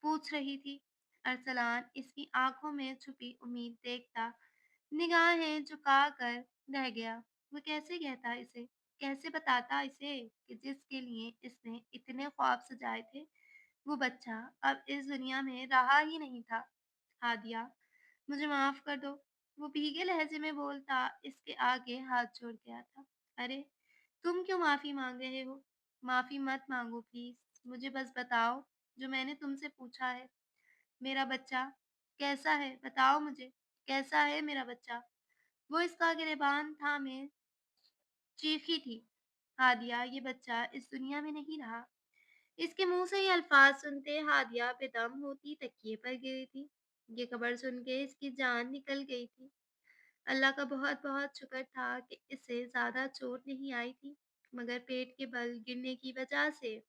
पूछ रही थी। अरसलान इसकी आंखों में छुपी उम्मीद देखता निगाहें झुका कर रह गया। वो कैसे कहता इसे, कैसे बताता इसे कि जिसके लिए इसने इतने ख्वाब सजाए थे, वो बच्चा अब इस दुनिया में रहा ही नहीं था। हादिया, मुझे माफ़ कर दो। वो भीगे लहजे में बोलता इसके आगे हाथ जोड़ गया था। अरे, तुम क्यों माफ़ी माँग रहे हो? माफ़ी मत माँगो प्लीज़। मुझे बस बताओ जो मैंने तुमसे पूछा है। मेरा बच्चा कैसा है? बताओ मुझे, कैसा है मेरा बच्चा? वो इसका गिरेबान थामे चीखी थी। हादिया, ये बच्चा इस दुनिया में नहीं रहा। इसके मुँह से ये अल्फ़ाज़ सुनते हादिया बेदम होती तकिए पर गिरी थी। ये खबर सुन के इसकी जान निकल गई थी। अल्लाह का बहुत-बहुत शुक्र था कि इसे ज़्यादा चोट नहीं आई थी, मगर पेट के बल गिरने की वजह से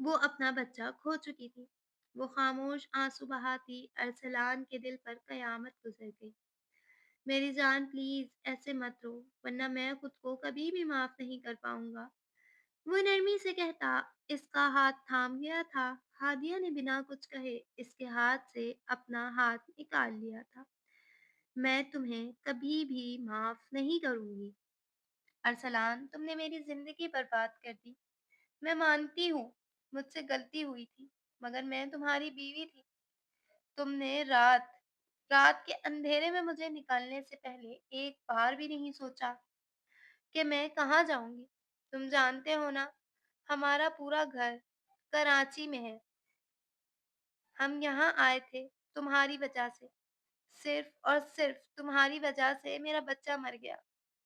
वो अपना बच्चा खो चुकी थी। वो खामोश आंसू बहाती अरसलान के दिल पर कयामत गुजर गई। मेरी जान प्लीज ऐसे मत रो, वरना मैं खुद को कभी भी माफ नहीं कर पाऊंगा। वो नरमी से कहता इसका हाथ थाम गया था। हादिया ने बिना कुछ कहे इसके हाथ से अपना हाथ निकाल लिया था। मैं तुम्हें कभी भी माफ नहीं करूंगी। अरसलान, तुमने मेरी जिंदगी बर्बाद कर दी। मैं मानती हूँ मुझसे गलती हुई थी, मगर मैं तुम्हारी बीवी थी। तुमने रात रात के अंधेरे में मुझे निकालने से पहले एक बार भी नहीं सोचा कि मैं कहाँ जाऊंगी। तुम जानते हो ना, हमारा पूरा घर कराची में है। हम यहाँ आए थे तुम्हारी वजह से। सिर्फ और सिर्फ तुम्हारी वजह से मेरा बच्चा मर गया।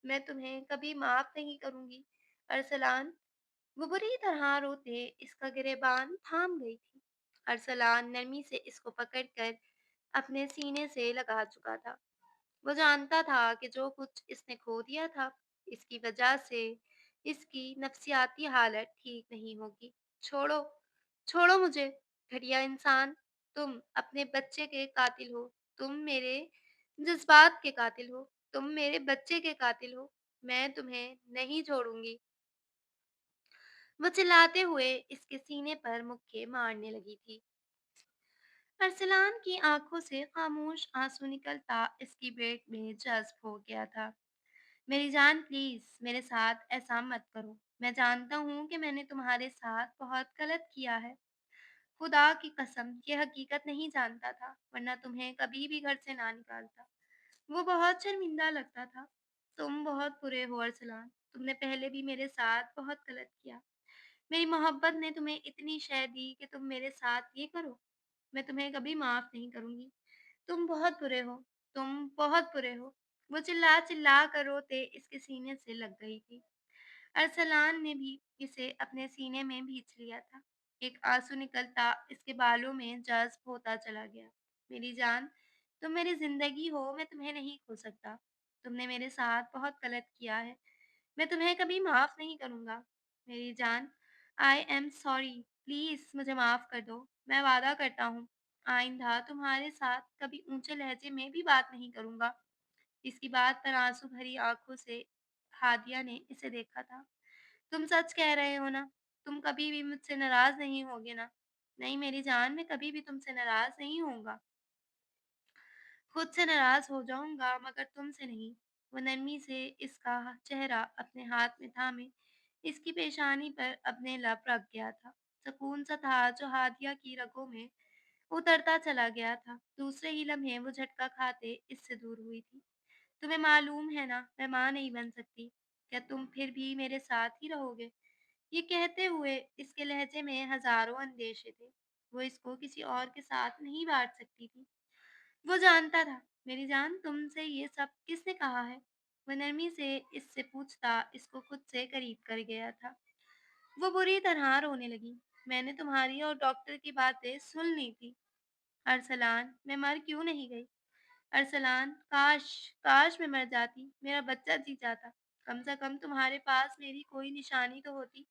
मैं तुम्हें कभी माफ नहीं करूंगी। अरसलान, वो बुरी तरह रोते इसका गिरेबान थाम गई थी। अरसलान नरमी से इसको पकड़कर अपने सीने से लगा चुका था। वो जानता था कि जो कुछ इसने खो दिया था, इसकी वजह से इसकी नफ्सियाती हालत ठीक नहीं होगी। छोड़ो, छोड़ो मुझे, घटिया इंसान। तुम अपने बच्चे के कातिल हो। तुम मेरे जज्बात के कातिल हो। तुम मेरे बच्चे के कातिल हो। मैं तुम्हें नहीं छोड़ूंगी। वो चिल्लाते हुए इसके सीने पर मुक्के मारने लगी थी। अरसलान की आंखों से खामोश आंसू निकलता इसकी पेट में जज्ब हो गया था। मेरी जान प्लीज मेरे साथ ऐसा मत करो। मैं जानता हूँ कि मैंने तुम्हारे साथ बहुत गलत किया है। खुदा की कसम ये हकीकत नहीं जानता था, वरना तुम्हें कभी भी घर से ना निकालता। वो बहुत शर्मिंदा लगता था। तुम बहुत बुरे हो अरसलान। तुमने पहले भी मेरे साथ बहुत गलत किया। मेरी मोहब्बत ने तुम्हें इतनी शय दी कि तुम मेरे साथ ये करो। मैं तुम्हें कभी माफ नहीं करूंगी। तुम बहुत बुरे हो। तुम बहुत बुरे हो। वो चिल्ला चिल्ला कर रोते इसके सीने से लग गई थी। अरसलान ने भी इसे अपने सीने में भींच लिया था। एक आंसू निकलता इसके बालों में जज्ब होता चला गया। मेरी जान, तुम मेरी जिंदगी हो, मैं तुम्हें नहीं खो सकता। तुमने मेरे साथ बहुत गलत किया है। मैं तुम्हें कभी माफ नहीं करूंगा। मेरी जान, आई एम सॉरी। प्लीज मुझे माफ कर दो। मैं वादा करता हूँ आइंदा तुम्हारे साथ कभी ऊंचे लहजे में भी बात नहीं करूंगा। इसकी बात पर आंसू भरी आंखों से हादिया ने इसे देखा था। तुम सच कह रहे हो ना? तुम कभी भी मुझसे नाराज नहीं होगे ना? नहीं मेरी जान, मैं कभी भी तुमसे नाराज नहीं होऊंगा। खुद से नाराज हो जाऊंगा, मगर तुमसे नहीं। वो नरमी से इसका चेहरा अपने हाथ में थामे इसकी पेशानी पर अपने लब रख गया था। सुकून सा था जो हादिया की रगों में उतरता चला गया था। दूसरे ही लम्हे वो झटका खाते इससे दूर हुई थी। तुम्हें मालूम है ना, मैं माँ नहीं बन सकती। क्या तुम फिर भी मेरे साथ ही रहोगे? ये कहते हुए इसके लहजे में हजारों अंदेशे थे। वो इसको किसी और के साथ नहीं बांट सकती थी। वो जानता था। मेरी जान, तुमसे ये सब किसने कहा है? वो नरमी से इससे पूछता इसको खुद से करीब कर गया था। वो बुरी तरह रोने लगी। मैंने तुम्हारी और डॉक्टर की बातें सुन ली थी। अरसलान, मैं मर क्यों नहीं गई? अरसलान, काश काश मैं मर जाती, मेरा बच्चा जी जाता। कम से कम तुम्हारे पास मेरी कोई निशानी तो होती।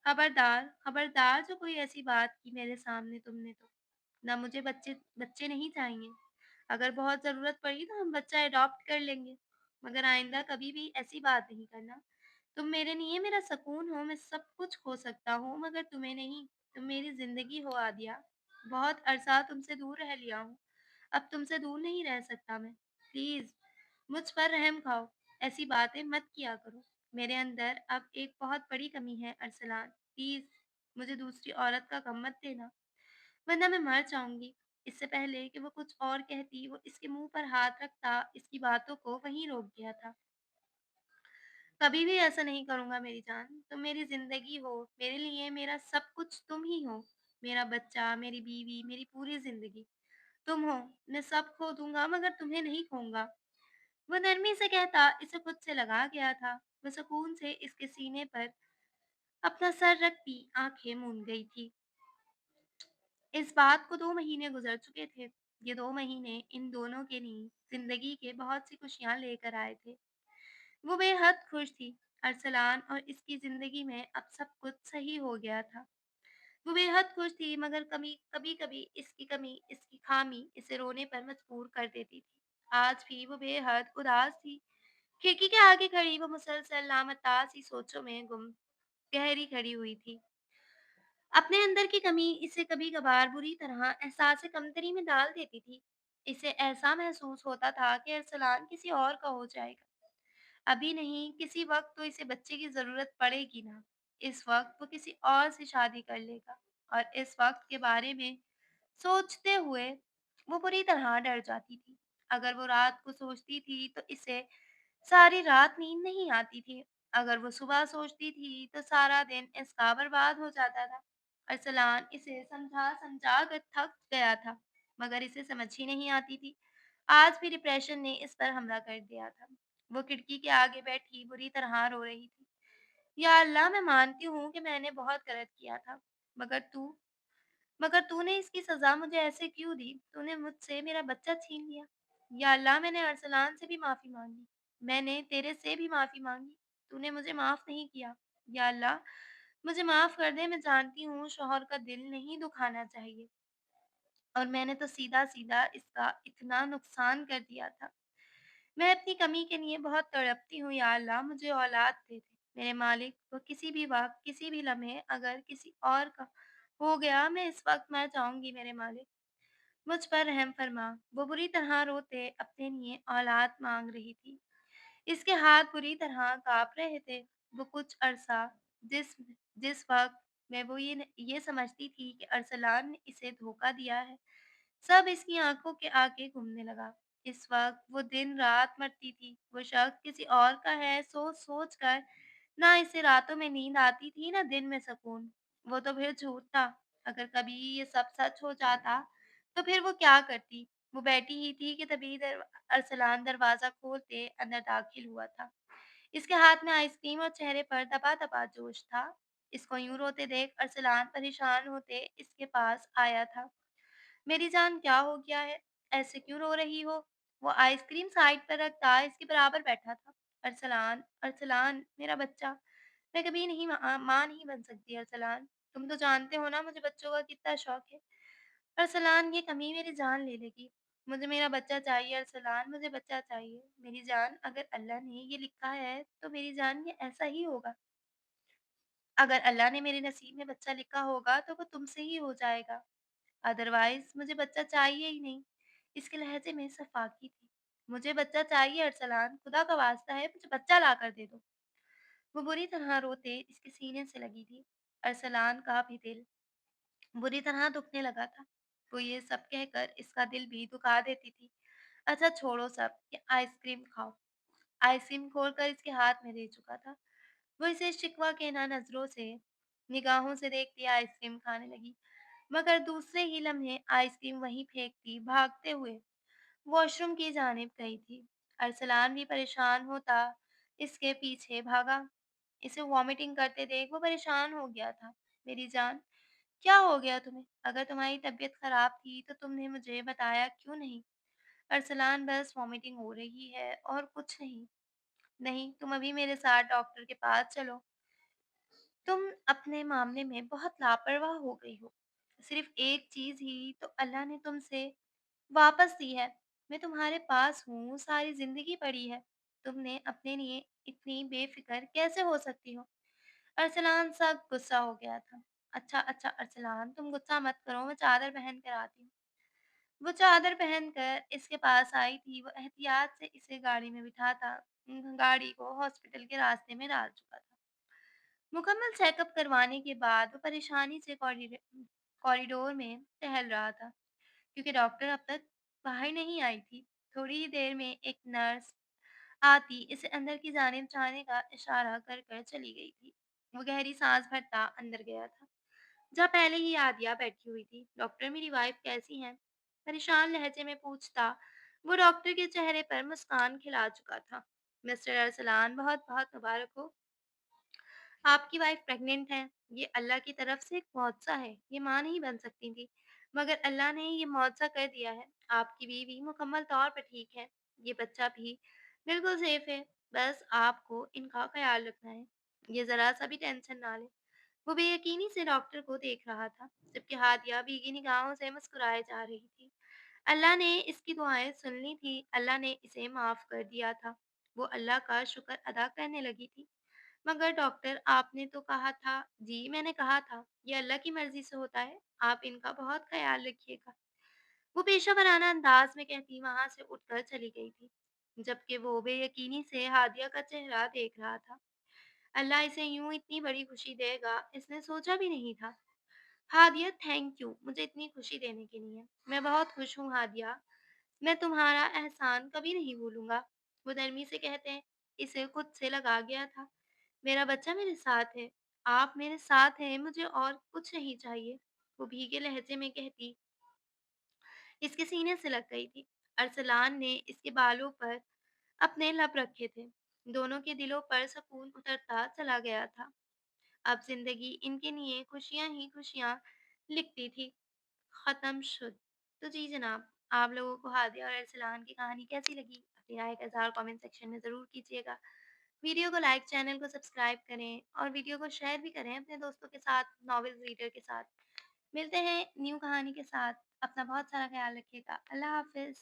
खबरदार, खबरदार जो कोई ऐसी बात की मेरे सामने तुमने तो। ना मुझे बच्चे बच्चे नहीं चाहिए। अगर बहुत ज़रूरत पड़ी तो हम बच्चा अडॉप्ट कर लेंगे। मगर आइंदा कभी भी ऐसी बात नहीं करना। तुम मेरे लिए मेरा सुकून हो, मैं सब कुछ खो सकता हूँ मगर तुम्हें नहीं। तुम मेरी ज़िंदगी हो आदिया। बहुत अरसा तुमसे दूर रह लिया हूँ। अब तुमसे दूर नहीं रह सकता मैं। प्लीज़ मुझ पर रहम खाओ। ऐसी बातें मत किया करो। मेरे अंदर अब एक बहुत बड़ी कमी है अरसलान। प्लीज़ मुझे दूसरी औरत का गम मत देना, वरना मैं मर जाऊँगी। इससे पहले कि वो कुछ और कहती, वो इसके मुँह पर हाथ रखता इसकी बातों को वहीं रोक दिया था। कभी भी ऐसा नहीं करूँगा मेरी जान। तुम मेरी ज़िंदगी हो, मेरे लिए मेरा सब कुछ तुम ही हो। मेरा बच्चा, मेरी बीवी, मेरी पूरी ज़िंदगी तुम हो। मैं सब खो दूँगा मगर तुम्हें नहीं खोऊँगा। वो नरमी से कहता इसे खुद से लगा गया था। वो सुकून से इसके सीने पर अपना सर रखती आंखें मूंद गई थी। इस बात को 2 महीने गुजर चुके थे। ये 2 महीने इन दोनों के लिए ज़िंदगी के बहुत सी खुशियाँ लेकर आए थे। वो बेहद खुश थी। अरसलान और इसकी ज़िंदगी में अब सब कुछ सही हो गया था। वो बेहद खुश थी, मगर कमी कभी-कभी इसकी खामी इसे रोने पर मजबूर कर देती थी। आज भी वो बेहद उदास थी। खिड़की के आगे खड़ी वो मुसलसल लामता सी सोचों में गुम गहरी खड़ी हुई थी। अपने अंदर की कमी इसे कभी-कभार बुरी तरह एहसास कमतरी में डाल देती थी। इसे ऐसा महसूस होता था कि अरसलान किसी और का हो जाएगा। अभी नहीं, किसी वक़्त तो इसे बच्चे की ज़रूरत पड़ेगी ना। इस वक़्त वो किसी और से शादी कर लेगा, और इस वक़्त के बारे में सोचते हुए वो बुरी तरह डर जाती थी। अगर वो रात को सोचती थी तो इसे सारी रात नींद नहीं आती थी। अगर वो सुबह सोचती थी तो सारा दिन इसका बर्बाद हो जाता था। अरसलान इसे समझा-समझा कर थक गया था, मगर इसे समझ ही नहीं आती थी। आज भी डिप्रेशन ने इस पर हमला कर दिया था। वो खिड़की के आगे बैठी बुरी तरह रो रही थी। या अल्लाह, मैं मानती हूँ कि मैंने बहुत गलत किया था, मगर तूने इसकी सज़ा मुझे ऐसे क्यों दी? तूने मुझसे मेरा बच्चा छीन लिया। या अल्लाह, मैंने अरसलान से भी माफ़ी माँगी। मैंने तेरे से भी माफ़ी माँगी। तूने मुझे माफ़ नहीं किया। या अल्लाह, मुझे माफ़ कर दे। मैं जानती हूँ शौहर का दिल नहीं दुखाना चाहिए, और मैंने तो सीधा-सीधा इसका इतना नुकसान कर दिया था। मैं अपनी कमी के लिए बहुत तड़पती हूँ। या अल्लाह, मुझे औलाद दे दे। मेरे मालिक, वो किसी भी वक़्त, किसी भी लम्हे अगर किसी और का हो गया, मैं इस वक़्त मर जाऊँगी। मेरे मालिक, मुझ पर रहम फरमा। वो बुरी तरह रोते अपने लिए औलाद माँग रही थी। इसके हाथ बुरी तरह काँप रहे थे। वो कुछ अरसा जिस जिस वक़्त में वो ये समझती थी कि अरसलान ने इसे धोखा दिया है, सब इसकी आँखों के आगे घूमने लगा। इस वक़्त वो दिन-रात मरती थी। वो शख्स किसी और का है सोच-सोच कर ना इसे रातों में नींद आती थी, ना दिन में सुकून। वो तो फिर झूठ था। अगर कभी ये सब सच हो जाता, तो फिर वो क्या करती? वो बैठी ही थी कि तभी अरसलान दरवाज़ा खोलते अंदर दाखिल हुआ था। इसके हाथ में आइसक्रीम और चेहरे पर दबा-दबा जोश था। इसको यूँ रोते देख अरसलान परेशान होते इसके पास आया था। मेरी जान, क्या हो गया है? ऐसे क्यों रो रही हो? वो आइसक्रीम साइड पर रखता इसके बराबर बैठा था। अरसलान, अरसलान, मेरा बच्चा। मैं कभी नहीं माँ नहीं बन सकती अरसलान। तुम तो जानते हो ना मुझे बच्चों का कितना शौक है। अरसलान, ये कमी मेरी जान ले लेगी। मुझे मेरा बच्चा चाहिए अरसलान, मुझे बच्चा चाहिए। मेरी जान, अगर अल्लाह ने ये लिखा है तो मेरी जान ये ऐसा ही होगा। अगर अल्लाह ने मेरे नसीब में बच्चा लिखा होगा तो वो तुमसे ही हो जाएगा। अदरवाइज़ मुझे बच्चा चाहिए ही नहीं। इसके लहज़े में सफ़ाकी थी। मुझे बच्चा चाहिए अरसलान, खुदा का वास्ता है मुझे बच्चा लाकर दे दो। वो बुरी तरह रोते इसके सीने से लगी थी। अरसलान का भी दिल बुरी तरह दुखने लगा था। वो ये सब कहकर इसका दिल भी दुखा देती थी। अच्छा छोड़ो सब, ये आइसक्रीम खाओ। आइसक्रीम खोलकर इसके हाथ में दे चुका था। वो इसे शिकवा के ना नज़रों से निगाहों से देखती आइसक्रीम खाने लगी। मगर दूसरे ही लम्हे आइसक्रीम वहीं फेंकती भागते हुए वॉशरूम की जानिब गई थी। अरसलान भी परेशान होता इसके पीछे भागा। इसे वॉमिटिंग करते देख वो परेशान हो गया था। मेरी जान, क्या हो गया तुम्हें? अगर तुम्हारी तबीयत खराब थी तो तुमने मुझे बताया क्यों नहीं? अरसलान, बस वॉमिटिंग हो रही है और कुछ नहीं। नहीं, तुम अभी मेरे साथ डॉक्टर के पास चलो। तुम अपने मामले में बहुत लापरवाह हो गई हो। सिर्फ एक चीज़ ही तो अल्लाह ने तुमसे वापस दी है। मैं तुम्हारे पास हूँ, सारी ज़िंदगी पड़ी है। तुमने अपने लिए इतनी बेफ़िक्र कैसे हो सकती हो? अरसलान सख्त गुस्सा हो गया था। अच्छा, अच्छा अरसलान, तुम गुस्सा मत करो, मैं चादर पहन कर आती हूँ। वो चादर पहनकर इसके पास आई थी। वो एहतियात से इसे गाड़ी में बिठाता गाड़ी को हॉस्पिटल के रास्ते में डाल चुका था। मुकम्मल चेकअप करवाने के बाद वो परेशानी से कॉरिडोर में टहल रहा था, क्योंकि डॉक्टर अब तक बाहर नहीं आई थी। थोड़ी ही देर में एक नर्स आती इसे अंदर की जानिब जाने का इशारा कर कर चली गई थी। वो गहरी सांस भरता अंदर गया था, जहाँ पहले ही आदिया बैठी हुई थी। डॉक्टर, मेरी वाइफ कैसी हैं? परेशान लहजे में पूछता वो डॉक्टर के चेहरे पर मुस्कान खिला चुका था। मिस्टर अरसलान, बहुत बहुत मुबारक हो। आपकी वाइफ प्रेग्नेंट है। ये अल्लाह की तरफ से एक मुआवज़ा है। ये माँ नहीं बन सकती थी, मगर अल्लाह ने ये मुआवज़ा कर दिया है। आपकी बीवी मुकम्मल तौर पर ठीक है। ये बच्चा भी बिल्कुल सेफ है। बस आपको इनका ख़्याल रखना है। ये ज़रा-सा भी टेंशन ना लें। वो बेयकीनी से डॉक्टर को देख रहा था, जबकि हादिया भीगी निगाहों से मुस्कुराए जा रही थी। अल्लाह ने इसकी दुआएं सुन ली थी, अल्लाह ने इसे माफ कर दिया था। वो अल्लाह का शुक्र अदा करने लगी थी। मगर डॉक्टर, आपने तो कहा था। जी, मैंने कहा था, ये अल्लाह की मर्जी से होता है। आप इनका बहुत ख्याल रखिएगा। वो पेशेवराना अंदाज में कहती वहां से उठकर चली गई थी, जबकि वो बेयकीनी से हादिया का चेहरा देख रहा था। अल्लाह इसे यूं इतनी बड़ी खुशी देगा, इसने सोचा भी नहीं था। हादिया, थैंक यू मुझे इतनी खुशी देने के लिए। मैं बहुत खुश हूँ हादिया, मैं तुम्हारा एहसान कभी नहीं भूलूंगा। वो नरमी से कहते हैं, इसे खुद से लगा गया था। मेरा बच्चा मेरे साथ है, आप मेरे साथ हैं, मुझे और कुछ नहीं चाहिए। वो भीगे लहजे में कहती इसके सीने से लग गई थी। अरसलान ने इसके बालों पर अपने लब रखे थे। दोनों के दिलों पर सुकून उतरता चला गया था। अब ज़िंदगी इनके लिए खुशियाँ ही खुशियाँ लिखती थी, ख़त्म शुद। तो जी जनाब, आप लोगों को हादिया और अरसलान की कहानी कैसी लगी? अपनी राय का इज़हार कमेंट सेक्शन में ज़रूर कीजिएगा। वीडियो को लाइक, चैनल को सब्सक्राइब करें और वीडियो को शेयर भी करें अपने दोस्तों के साथ, नॉवेल रीडर के साथ। मिलते हैं न्यू कहानी के साथ। अपना बहुत सारा ख़्याल रखिएगा। अल्लाह हाफ़िज़।